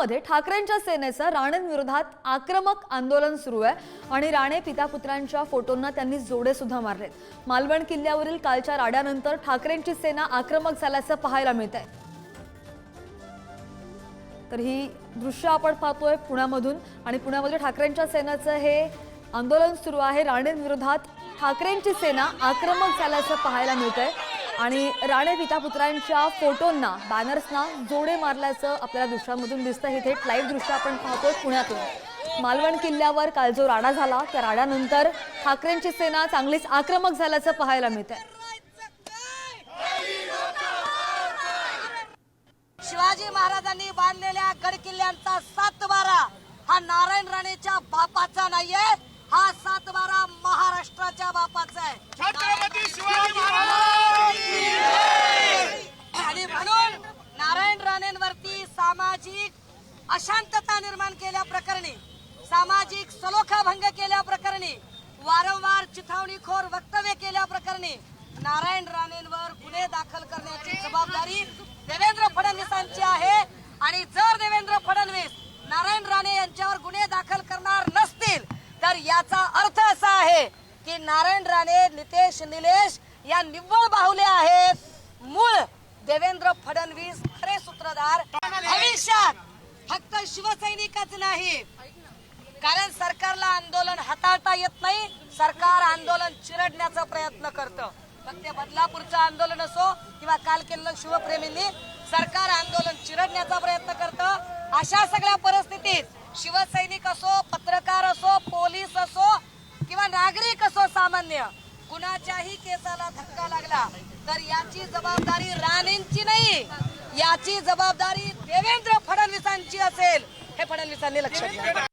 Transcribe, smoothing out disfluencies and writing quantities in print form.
पुण्यामध्ये ठाकरेंच्या सेनेचं राणेंविरोधात आक्रमक आंदोलन सुरू आहे आणि राणे पितापुत्रांच्या फोटोंना त्यांनी जोडे सुद्धा मारलेत। मालवण किल्ल्यावरील कालच्या राड्यानंतर ठाकरेंची सेना आक्रमक झाल्याचं पाहायला मिळतंय। तर ही दृश्य आपण पाहतोय पुण्यामधून आणि पुण्यामध्ये ठाकरेंच्या सेनेचं हे आंदोलन सुरू आहे। राणेंविरोधात ठाकरेंची सेना आक्रमक झाल्याचं पाहायला मिळतंय आणि राणे पितापुत्रांच्या फोटोंना बॅनर्सना जोडे मारल्याचं आपल्याला दृश्यांमधून दिसतं। हे थेट लाईव्ह दृश्य आपण पाहतोय पुण्यातून। मालवण किल्ल्यावर काल जो राडा झाला त्या राड्यानंतर ठाकरेंची सेना चांगलीच आक्रमक झाल्याचं पाहायला मिळतंय। शिवाजी महाराजांनी बांधलेल्या गड किल्ल्यांचा 7-12 हा नारायण राणेच्या बापाचा नाहीये, हा 7-12 महाराष्ट्राच्या बापाचा आहे। छत्रपती शिवाजी महाराज आणि म्हणून नारायण राणेंवरती सामाजिक अशांतता निर्माण केल्या प्रकरणी, सामाजिक सलोखा भंग केल्या प्रकरणी, वारंवार चिथावणीखोर वक्तव्य केल्या प्रकरणी नारायण राणेंवर गुन्हे दाखल करण्याची जबाबदारी देवेंद्र फडणवीसांची आहे। आणि जर देवेंद्र फडणवीस नारायण राणे यांच्यावर गुन्हे दाखल करणार नसतील तर याचा अर्थ असा आहे की नारायण राणे, निलेश या निव्वळ बाहुले आहेत। मूळ देवेंद्र फडणवीस खरे सूत्रधार भविष्यात फक्त शिवसैनिकच नाही, कारण सरकारला आंदोलन हाताळता येत नाही, सरकार आंदोलन चिरडण्याचा प्रयत्न करतं। मग ते बदलापूरचं आंदोलन असो किंवा काल केलेलं शिवप्रेमींनी, सरकार आंदोलन चिरडण्याचा प्रयत्न करतं। अशा सगळ्या परिस्थितीत शिवसैनिक असो, पत्रकार असो, पोलीस असो किंवा नागरिक असो, सामान्य कुणाच्याही केसाला धक्का लागला तर याची जबाबदारी राणेंची नाही, याची जबाबदारी देवेंद्र फडणवीसांची असेल, हे फडणवीसांनी लक्षात घ्यावं।